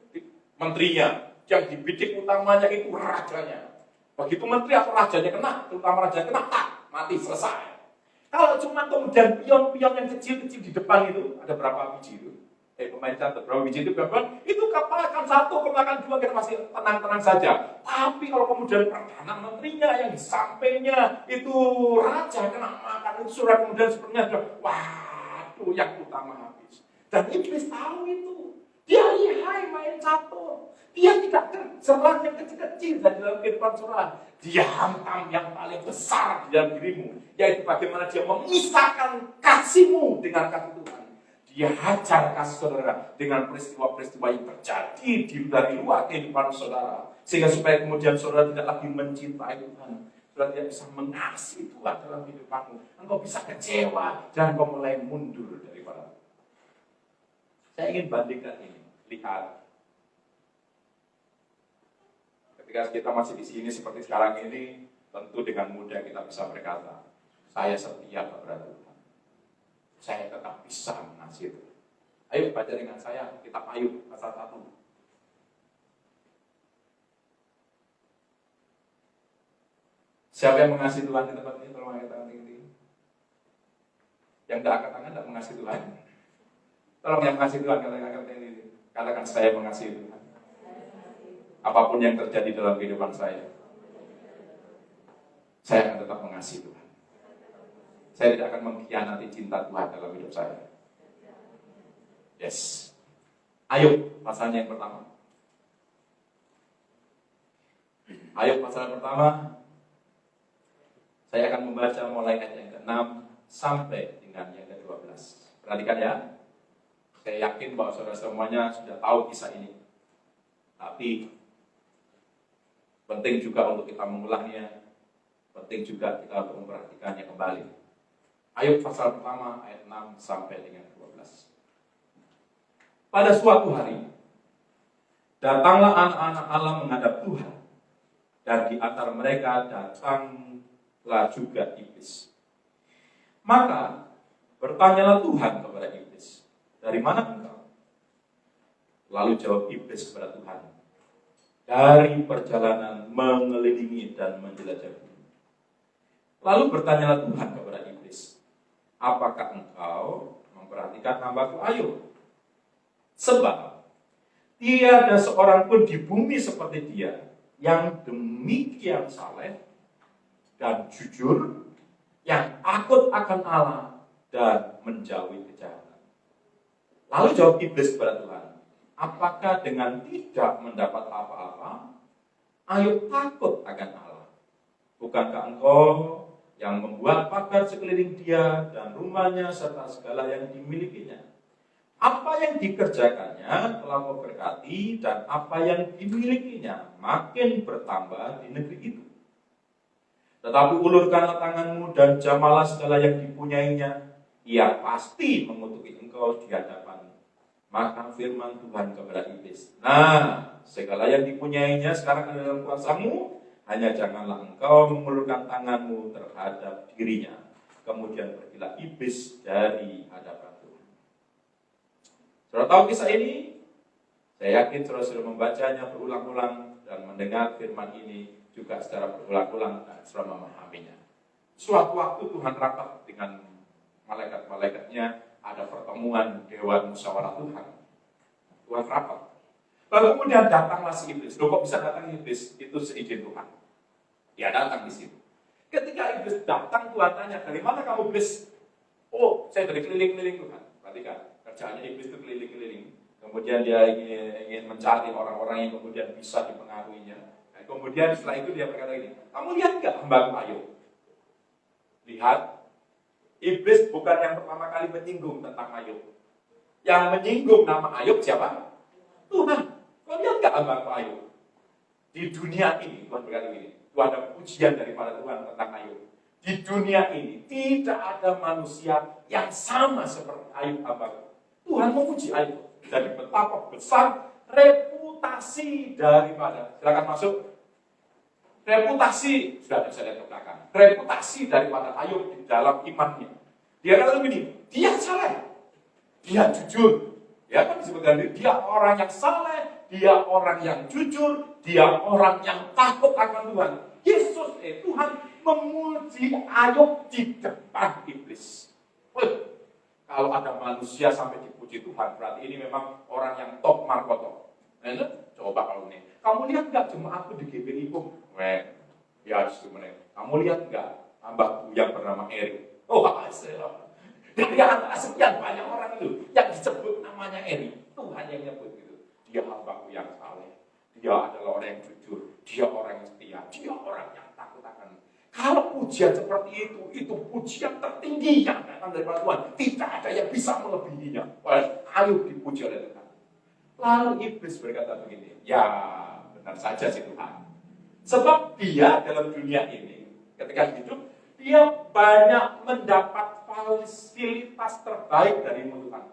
menterinya, yang dibidik utamanya itu rajanya. Begitu menteri atau rajanya kena, terutama rajanya kena, mati, selesai. Kalau cuma kemudian pion-pion yang kecil-kecil di depan itu, ada berapa biji itu? Pemain catur, berapa biji itu berapa? Itu kemakan satu, kemakan dua, kita masih tenang-tenang saja. Tapi kalau kemudian Perdana Menterinya yang di sampingnya itu raja kena makan itu surat, kemudian sepertinya waduh, yang utama habis. Dan iblis tahu itu. Dia lihai main catur. Dia tidak serang yang kecil-kecil dan dalam kehidupan saudara. Dia hantam yang paling besar di dalam dirimu, yaitu bagaimana dia memisahkan kasihmu dengan kasih Tuhan. Dia hajar kasih saudara dengan peristiwa-peristiwa yang terjadi dari luar kehidupan saudara. Sehingga supaya kemudian saudara tidak lagi mencintai Tuhan. Saudara tidak bisa mengasihi Tuhan dalam kehidupanmu. Engkau bisa kecewa dan engkau mulai mundur daripada. Saya ingin bandingkan ini. Lihat. Ketika kita masih di sini seperti sekarang ini, tentu dengan mudah kita bisa berkata, saya setia kepada Tuhan. Saya tetap bisa mengasihi Tuhan. Ayo baca dengan saya, kitab Ayub pasal 1. Siapa yang mengasihi Tuhan di tempat ini? Tolong angkat tangan tinggi. Yang tidak angkat tangan tidak mengasihi Tuhan. Tolong yang mengasihi Tuhan, katakan tinggi. Katakan saya mengasihi Tuhan. Apapun yang terjadi dalam kehidupan saya akan tetap mengasihi Tuhan. Saya tidak akan mengkhianati cinta Tuhan dalam hidup saya. Yes. Ayub pasalnya yang pertama. Ayub pasal yang pertama. Saya akan membaca mulai ayat yang ke-6 sampai dengan yang ke-12. Perhatikan ya. Saya yakin bahwa saudara semuanya sudah tahu kisah ini. Tapi penting juga untuk kita mengulangnya. Penting juga kita untuk memperhatikannya kembali. Ayub pasal pertama ayat 6 sampai dengan 12. Pada suatu hari, datanglah anak-anak Allah menghadap Tuhan, dan di antara mereka datanglah juga iblis. Maka bertanyalah Tuhan kepada iblis, dari mana engkau? Lalu jawab iblis kepada Tuhan, dari perjalanan mengelilingi dan menjelajahi. Lalu bertanyalah Tuhan kepada iblis, apakah engkau memperhatikan hamba-Ku Ayub? Sebab tiada seorang pun di bumi seperti dia yang demikian saleh dan jujur, yang takut akan Allah dan menjauhi kejahatan. Lalu jawab iblis kepada Tuhan, apakah dengan tidak mendapat apa-apa Ayub takut akan Allah? Bukankah engkau yang membuat pagar sekeliling dia dan rumahnya serta segala yang dimilikinya? Apa yang dikerjakannya telah memberkati, dan apa yang dimilikinya makin bertambah di negeri itu. Tetapi ulurkanlah tanganmu dan jamalah segala yang dipunyainya, ia pasti mengutuki engkau di hadapanmu. Maka firman Tuhan kepada iblis, nah, segala yang dipunyainya sekarang ada dalam kuasamu, hanya janganlah engkau mengulurkan tanganmu terhadap dirinya. Kemudian pergilah iblis dari hadapan Tuhan. Saudara tahu kisah ini? Saya yakin saudara sudah membacanya berulang-ulang dan mendengar firman ini juga secara berulang-ulang dan saudara memahaminya. Suatu waktu Tuhan rapat dengan malaikat-malaikatnya, ada pertemuan Dewan Musyawarah Tuhan. Tuhan rapat. Lalu kemudian datanglah si iblis. Loh, kok bisa datang iblis? Itu seizin Tuhan. Dia datang di situ. Ketika iblis datang, Tuhan tanya, dari mana kamu iblis? Oh, saya dari keliling-keliling Tuhan. Perhatikan, kerjaannya iblis itu keliling-keliling. Kemudian dia ingin mencari orang-orang yang kemudian bisa dipengaruhinya. Nah, kemudian setelah itu dia berkata ini, kamu lihat nggak hamba-Ku Ayub? Lihat, iblis bukan yang pertama kali menyinggung tentang Ayub. Yang menyinggung nama Ayub siapa? Tuhan. Kau lihat nggak hamba-Ku Ayub? Di dunia ini, Tuhan berkata ini, itu ada pujian daripada Tuhan tentang Ayub. Di dunia ini tidak ada manusia yang sama seperti Ayub hamba-Ku. Tuhan memuji Ayub. Jadi betapa besar reputasi daripada, silakan masuk. Reputasi, sudah bisa lihat ke belakang. Reputasi daripada Ayub di dalam imannya. Dia kata begini, dia saleh, dia jujur. Ya kan disebutkan dia orang yang saleh, dia orang yang jujur, dia orang yang takut akan Tuhan. Yesus, Tuhan memuji Ayub di depan iblis. Kalau ada manusia sampai dipuji Tuhan, berarti ini memang orang yang top markoto. Coba kalau ini, kamu lihat nggak jemaatku di GBI pun? Ya justru meneng. Kamu lihat nggak hamba yang bernama Eri? Hasil. Dari antara sekian banyak orang itu yang disebut namanya Eri, Tuhan yang nyebut gitu. Dia hambaku yang saleh. Dia adalah orang yang jujur. Dia orang yang setia. Dia orang yang takut akan. Kalau pujian seperti itu pujian tertinggi yang datang dari Tuhan. Tidak ada yang bisa melebihinya. Ayub dipuji oleh Tuhan. Lalu iblis berkata begini, ya benar saja sih Tuhan. Sebab dia dalam dunia ini, ketika hidup, dia banyak mendapat fasilitas terbaik darimu Tuhan.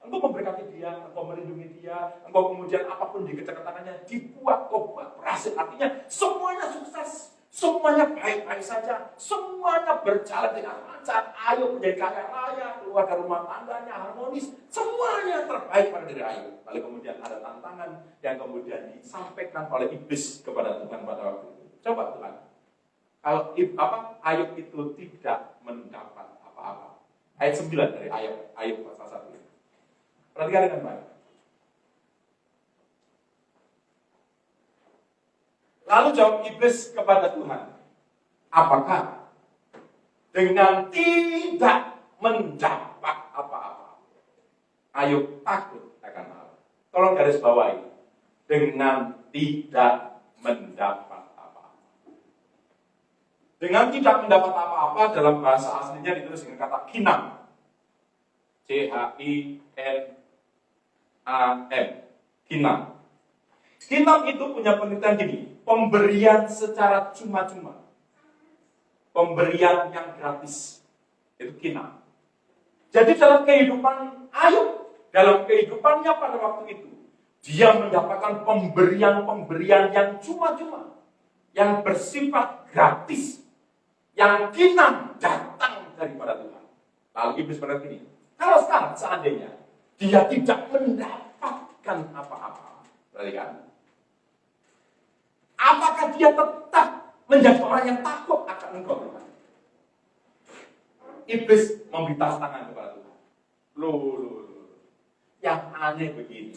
Engkau memberkati dia, engkau melindungi dia, engkau kemudian apapun dikejar tangannya dibuat tobat berhasil. Artinya semuanya sukses, semuanya baik-baik saja, semuanya berjalan dengan lancar. Ayub menjadi kaya raya, keluarga rumah tangganya harmonis, semuanya terbaik pada diri Ayub. Lalu kemudian ada tantangan yang kemudian disampaikan oleh iblis kepada Tuhan pada waktu itu. Coba Tuhan, kalau Ayub itu tidak mendapat apa-apa. Ayat 9 dari Ayub pasal 1. Perhatikan dengan baik. Lalu jawab iblis kepada Tuhan, apakah dengan tidak mendapat apa-apa Ayub takut akan Allah? Tolong garis bawahi, dengan tidak mendapat apa-apa. Dengan tidak mendapat apa-apa dalam bahasa aslinya ditulis dengan kata kinam. CHINAM. Kinam. Kinam itu punya pengertian gini, pemberian secara cuma-cuma. Pemberian yang gratis. Itu kinam. Jadi dalam kehidupan Ayub, dalam kehidupannya pada waktu itu, dia mendapatkan pemberian-pemberian yang cuma-cuma, yang bersifat gratis, yang kinam datang daripada Tuhan. Lalu iblis berkata ini, kalau sekarang seandainya dia tidak mendapatkan apa-apa, perhatikan, apakah dia tetap menjadi orang yang takut akan Engkau Tuhan? Iblis memberi tantangan kepada Tuhan. Loh. Yang aneh begini,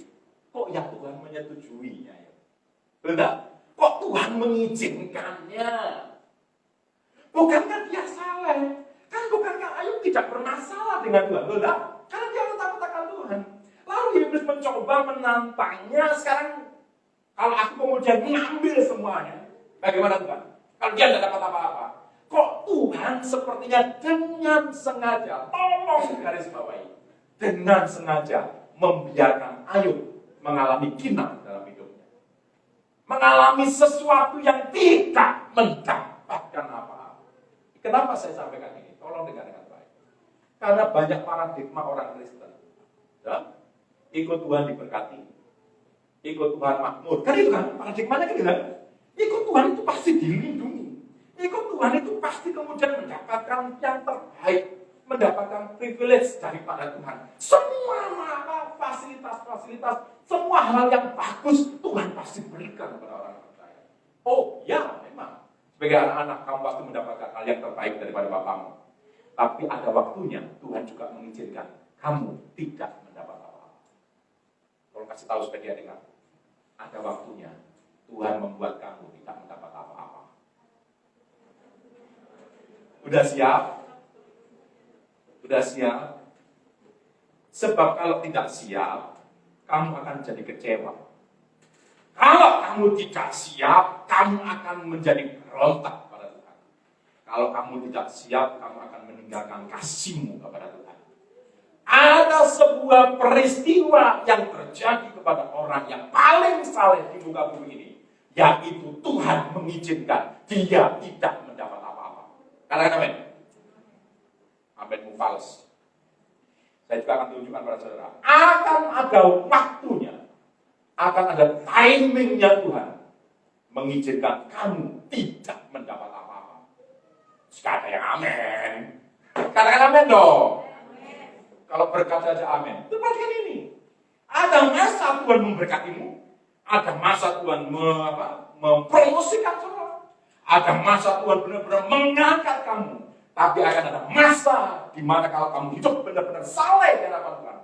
kok ya Tuhan menyetujuinya ya? Benar? Kok Tuhan mengizinkannya? Bukankah dia salah? Kan bukankah Ayub tidak pernah salah dengan Tuhan? Benar? Karena dia takut akan Tuhan. Lalu iblis mencoba menantangnya. Sekarang kalau aku kemudian mengambil semuanya, bagaimana Tuhan? Kalau dia tidak dapat apa-apa, kok Tuhan sepertinya dengan sengaja, tolong garis bawahi, dengan sengaja membiarkan Ayub mengalami kinam dalam hidupnya, mengalami sesuatu yang tidak mendapatkan apa-apa. Kenapa saya sampaikan ini? Tolong dengar dengan baik. Karena banyak paradigma orang Kristen, ya, ikut Tuhan diberkati, ikut Tuhan makmur. Kan itu kan paradigmanya kan gitu. Ikut Tuhan itu pasti dilindungi. Ikut Tuhan itu pasti kemudian mendapatkan yang terbaik, mendapatkan privilege daripada Tuhan. Semua fasilitas, semua hal yang bagus Tuhan pasti berikan kepada orang percaya. Oh ya, memang sebagai anak-anak kamu pasti mendapatkan hal yang terbaik daripada bapamu. Tapi ada waktunya Tuhan juga mengizinkan kamu tidak mendapat apa-apa. Kalau kasih tahu supaya dia dengar, ada waktunya Tuhan membuat kamu tidak mendapat apa-apa. Udah siap? Udah siap? Sebab kalau tidak siap, kamu akan jadi kecewa. Kalau kamu tidak siap, kamu akan menjadi berontak pada Tuhan. Kalau kamu tidak siap, kamu akan meninggalkan kasihmu kepada Tuhan. Ada sebuah peristiwa yang terjadi kepada orang yang paling saleh di muka bumi ini, yaitu Tuhan mengizinkan dia tidak mendapat apa-apa. Katakan amin. Amin mufals. Saya juga akan tunjukkan pada saudara. Akan ada waktunya, akan ada timingnya Tuhan mengizinkan kamu tidak mendapat apa-apa. Kata yang amin. Katakan amin dong. Kalau berkata aja amin. Itu bagian ini. Ada masa Tuhan memberkatimu. Ada masa Tuhan mempromosikan saudara. Ada masa Tuhan benar-benar mengangkat kamu. Tapi akan ada masa di mana kalau kamu hidup benar-benar saleh di hadapan Tuhan.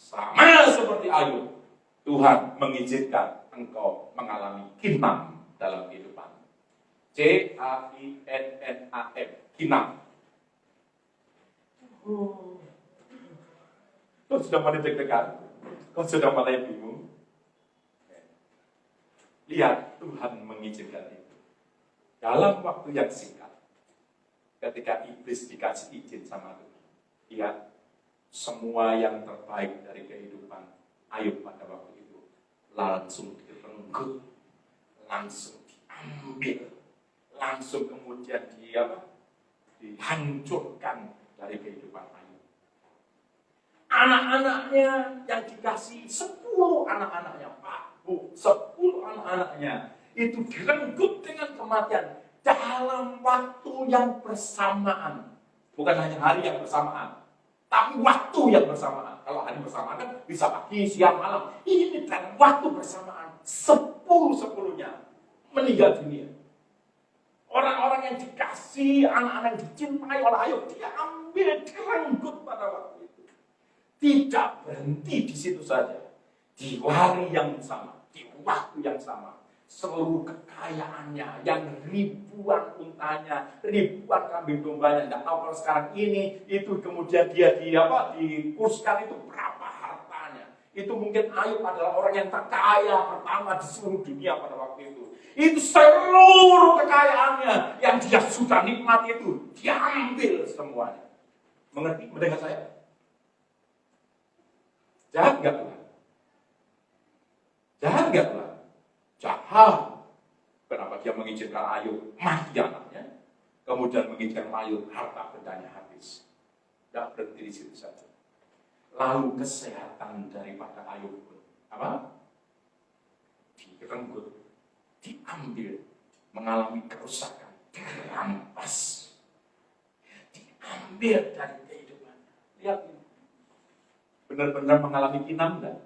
Sama seperti Ayub, Tuhan mengizinkan engkau mengalami kinam dalam kehidupan. Kinnam, kinam. Kau sudah mulai deg-degan? Kau sudah mulai bingung? Lihat, Tuhan mengizinkan itu. Dalam waktu yang singkat, ketika iblis dikasih izin sama Tuhan, lihat, semua yang terbaik dari kehidupan Ayub pada waktu itu langsung direnggut, langsung diambil, langsung kemudian dihancurkan dari kehidupan Ayub. Anak-anaknya yang dikasih 10 anak-anaknya, Pak, Bu, 10 anak-anaknya itu direnggut dengan kematian dalam waktu yang bersamaan. Bukan hanya hari yang bersamaan, tapi waktu yang bersamaan. Kalau hari bersamaan kan bisa pagi, siang, malam. Ini dalam waktu bersamaan. 10-10-nya meninggal dunia. Orang-orang yang dikasih, anak-anak yang dicintai oleh Ayub, dia ambil, direnggut pada waktu itu. Tidak berhenti di situ saja. Di hari yang sama, di waktu yang sama, seluruh kekayaannya, yang ribuan untanya, ribuan kambing dombanya, tidak tahu kalau sekarang ini, itu kemudian dia dikursuskan itu berapa hartanya. Itu mungkin Ayub adalah orang yang terkaya pertama di seluruh dunia pada waktu itu. Itu seluruh kekayaannya yang dia sudah nikmati itu, diambil semuanya. Mengerti? Mendengar saya? Jahat nggak Tuhan? Jahat nggak Tuhan? Jahat. Kenapa dia mengizinkan Ayub mati anaknya, kemudian mengizinkan Ayub harta bendanya habis? Tidak berhenti di situ saja. Lalu kesehatan daripada Ayub pun direnggut, diambil, mengalami kerusakan, dirampas, diambil dari kehidupan. Lihat ini, benar-benar mengalami kinam enggak?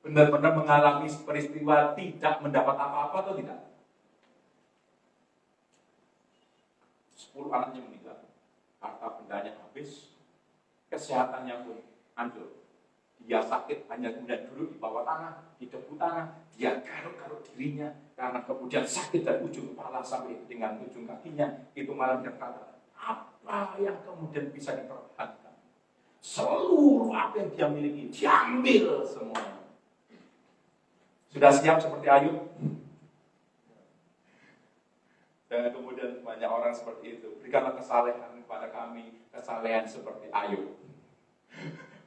Benar-benar mengalami peristiwa tidak mendapat apa-apa atau tidak? 10 anaknya meninggal, harta bendanya habis, kesehatannya pun hancur. Dia sakit hanya kemudian duduk di bawah tanah, di debu tanah, dia garuk-garuk dirinya karena kemudian sakit dari ujung kepala sampai dengan ujung kakinya. Itu malah berkata, apa yang kemudian bisa dipertahankan? Seluruh apa yang dia miliki diambil semuanya. Sudah siap seperti Ayub? Dan kemudian banyak orang seperti itu. Berikanlah kesalehan kepada kami, kesalehan seperti Ayub.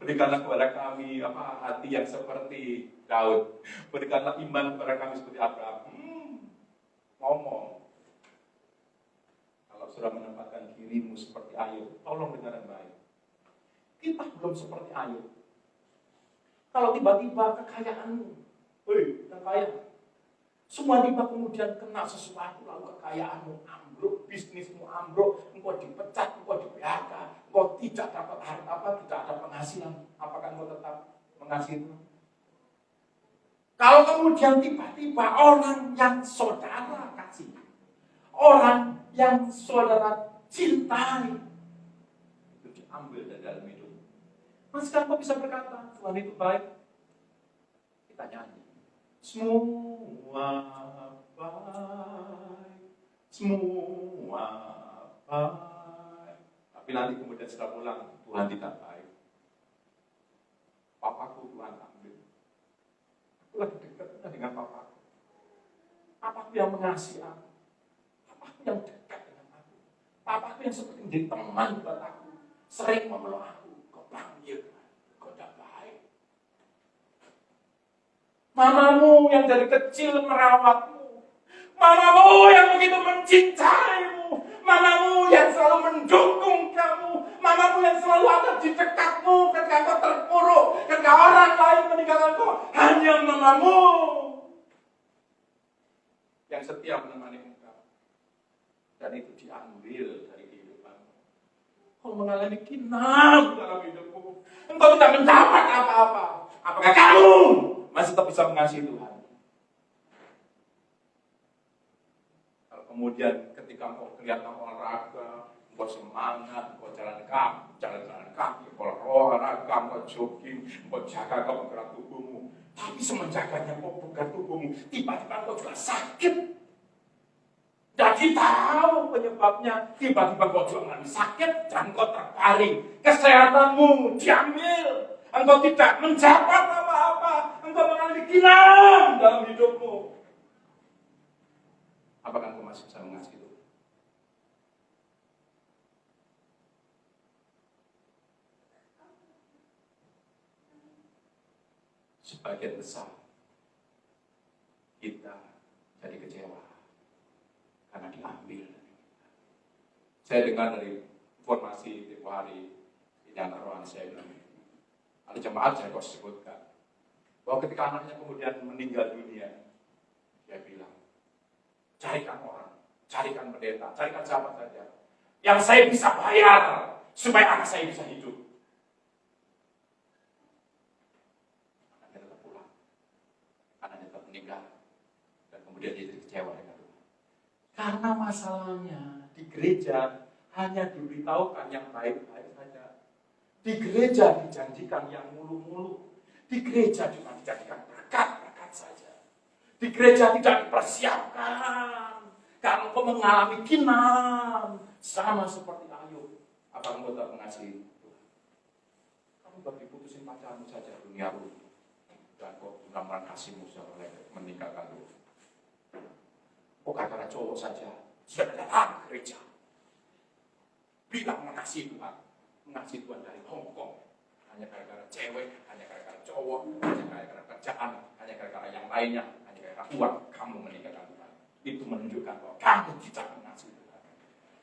Berikanlah kepada kami hati yang seperti Daud. Berikanlah iman kepada kami seperti Abraham. Ngomong. Kalau sudah menempatkan dirimu seperti Ayub, tolong dengar yang baik. Kita belum seperti Ayub. Kalau tiba-tiba kekayaanmu, yang kaya. Semua tiba kemudian kena sesuatu, lalu kekayaanmu ambruk, bisnismu ambruk, engkau dipecat, engkau di-PHK, engkau tidak dapat harta tidak ada penghasilan. Apakah engkau tetap mengasihi Tuhan? Kalau kemudian tiba-tiba orang yang saudara kasih, orang yang saudara cintai, itu diambil dari dalam hidup. Masih engkau bisa berkata, Tuhan itu baik? Kita nyanyi. Semua baik, semua baik. Tapi nanti kemudian setelah pulang, Tuhan tidak baik. Papaku Tuhan ambil. Aku lagi dekat dengan papaku. Papaku yang mengasihi aku. Papaku yang dekat dengan aku. Papaku yang seperti menjadi teman buat aku. Sering memeluk aku. Kau panggil, kau tidak baik. Mamamu yang dari kecil merawatmu, mamamu yang begitu mencintaimu, mamamu yang selalu mendukung kamu, mamamu yang selalu ada di dekatmu ketika kau terpuruk, ketika orang lain meninggalkan kau, hanya mamamu yang setia menemani engkau. Dan itu diambil dari kehidupanmu. Kau mengalami kinam dalam hidupmu, engkau tidak mendapat apa-apa. Apakah kamu masih tetap bisa mengasihi Tuhan? Kalau Kemudian ketika engkau kelihatan olahraga, engkau semangat, engkau jalan kaki, engkau olahraga, engkau jogging, engkau jaga kebugaran tubuhmu. Tapi semenjakanya engkau buka tubuhmu, tiba-tiba engkau juga sakit. Dan kita tahu penyebabnya, tiba-tiba engkau juga mengalami sakit dan engkau terbaring. Kesehatanmu diambil, engkau tidak menjabat apa-apa, engkau mengalami kinam dalam hidupmu. Apakah engkau masih bisa mengasihi itu? Sebagian besar kita jadi kecewa karena diambil. Saya dengar dari informasi tempo hari ini antara rohani saya bilang, ada jemaat saya kok sebutkan bahwa ketika anaknya kemudian meninggal dunia, dia bilang, carikan orang, carikan pendeta, carikan siapa saja yang saya bisa bayar supaya anak saya bisa hidup. Anaknya tetap pulang, anaknya tetap meninggal, dan kemudian dia jadi kecewa dengan Tuhan. Karena masalahnya di gereja hanya diberitahukan yang baik-baik saja. Di gereja dijanjikan yang mulu-mulu. Di gereja juga dijanjikan berkat-berkat saja. Di gereja tidak dipersiapkan. Kalau engkau mengalami kinam, sama seperti Ayub, apa engkau tak mengasihi Tuhan? Kamu baru diputusin pacarmu saja dunia ini, dan kau melakukan kasihmu seolah meninggalkan Tuhan. Kok kata cowok saja sudah datang ke gereja, bilang mengasihi Tuhan, mengasihi Tuhan dari Hongkong, hanya gara-gara cewek, hanya gara-gara cowok, hanya gara-gara kerjaan, hanya gara-gara yang lainnya, hanya gara-gara uang, kamu meninggalkan Tuhan. Itu menunjukkan bahwa kamu tidak mengasihi Tuhan.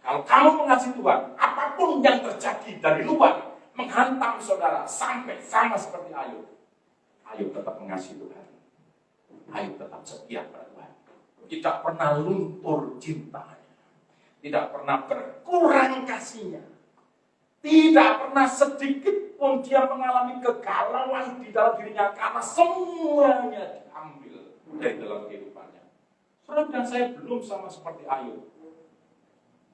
Kalau kamu mengasihi Tuhan, apapun yang terjadi dari luar menghantam saudara sampai sama seperti Ayub, Ayub tetap mengasihi Tuhan. Ayub tetap setia pada Tuhan. Tidak pernah luntur cintanya, tidak pernah berkurang kasihnya, tidak pernah sedikit pun dia mengalami kegalauan di dalam dirinya karena semuanya diambil dari dalam kehidupannya. Saudara dan saya belum sama seperti Ayub.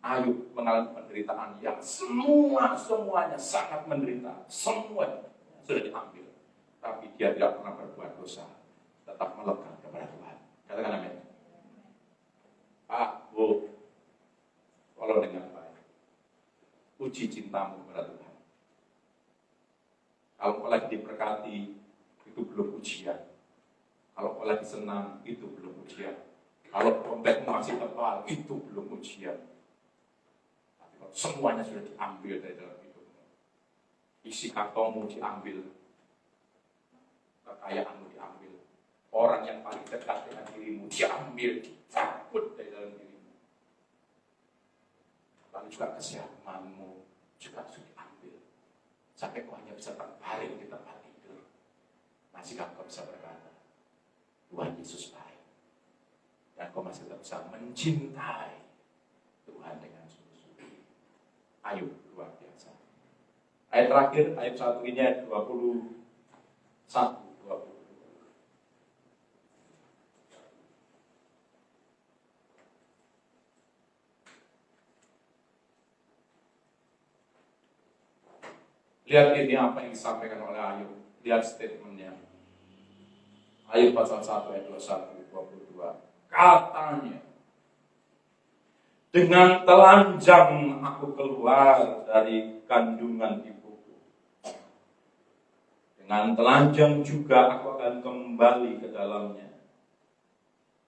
Ayub mengalami penderitaan yang semuanya sangat menderita, semuanya sudah diambil, tapi dia tidak pernah berbuat dosa, tetap melekat kepada Tuhan. Katakan amin. Pak, Bu, kalau dengan baik, uji cintamu kepada Tuhan. Kalau kau lagi diberkati, itu belum ujian. Kalau kau lagi senang, itu belum ujian. Kalau dompetmu masih tebal, itu belum ujian. Tapi kalau semuanya sudah diambil dari dalam hidupmu, isi kantongmu diambil, kekayaanmu diambil, orang yang paling dekat dengan dirimu diambil, dicabut dari dalam dirimu. Lalu juga kesehatanmu juga sudah diambil. Sampai kau hanya bisa terbaring di tempat tidur. Masihkah kau bisa berkata, Tuhan Yesus baik. Dan kau masih tetap bisa mencintai Tuhan dengan sungguh-sungguh. Ayub luar biasa. Ayat terakhir, ayat 1 ini ayat 21. Lihat ini apa yang disampaikan oleh Ayub. Lihat statementnya. Ayub pasal 1 ayat 21-22. Katanya, dengan telanjang aku keluar dari kandungan ibuku. Dengan telanjang juga aku akan kembali ke dalamnya.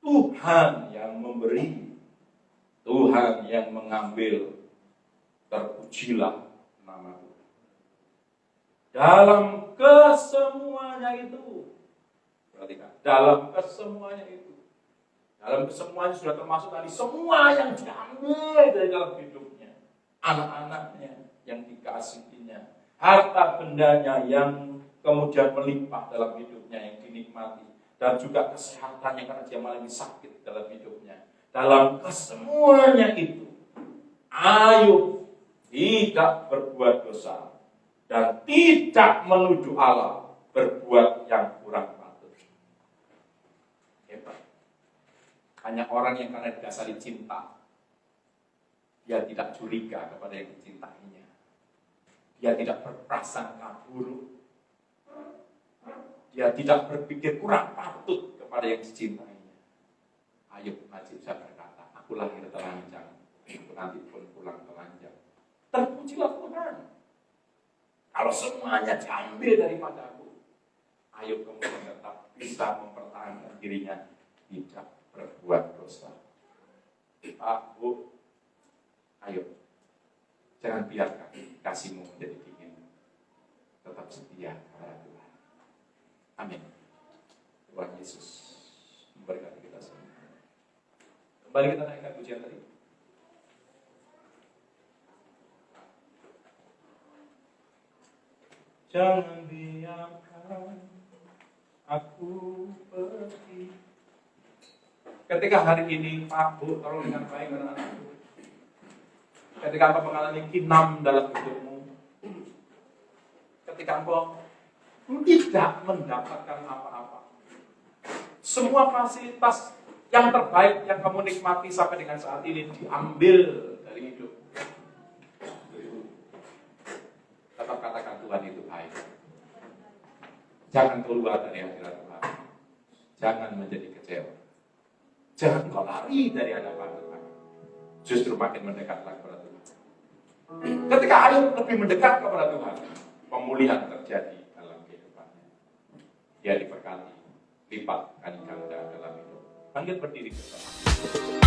Tuhan yang memberi, Tuhan yang mengambil, terpujilah nama Tuhan. Dalam kesemuanya itu, perhatikan, dalam kesemuanya itu, dalam kesemuanya sudah termasuk tadi semua yang diambil dari dalam hidupnya, anak-anaknya yang dikasihinya, harta bendanya yang kemudian melimpah dalam hidupnya yang dinikmati, dan juga kesehatannya karena dia malah sakit dalam hidupnya. Dalam kesemuanya itu, Ayub tidak berbuat dosa dan tidak menuduh Allah berbuat yang kurang patut. Hebat. Hanya orang yang karena didasari cinta, dia tidak curiga kepada yang dicintainya. Dia tidak berprasangka buruk. Dia tidak berpikir kurang patut kepada yang dicintainya. Ayub masih bisa berkata, aku lahir telanjang, aku nanti pun pulang telanjang. Terpujilah Tuhan. Kalau semuanya diambil daripadaku, Ayub kemudian tetap bisa mempertahankan dirinya, tidak berbuat dosa. Pak, Bu, ayo, jangan biarkan kasihmu menjadi dingin. Tetap setia kepada Tuhan. Amin. Tuhan Yesus memberkati kita semua. Kembali kita naikkan pujian tadi. Jangan biarkan aku pergi. Ketika hari ini, Pak, Bu, tolong dengan baik anak-anakku. Ketika engkau mengalami kinam dalam hidupmu, ketika engkau tidak mendapatkan apa-apa, semua fasilitas yang terbaik yang kamu nikmati sampai dengan saat ini diambil dari hidup. Tetap katakan Tuhan itu baik. Jangan keluar dari hadirat Tuhan. Jangan menjadi kecewa. Jangan kau lari dari hadapan Tuhan. Justru makin mendekatlah kepada Tuhan. Ketika Ayub lebih mendekat kepada Tuhan, pemulihan terjadi dalam kehidupannya. Dia diberkati, lipat kali ganda dalam hidup. Bangkit berdiri bersama.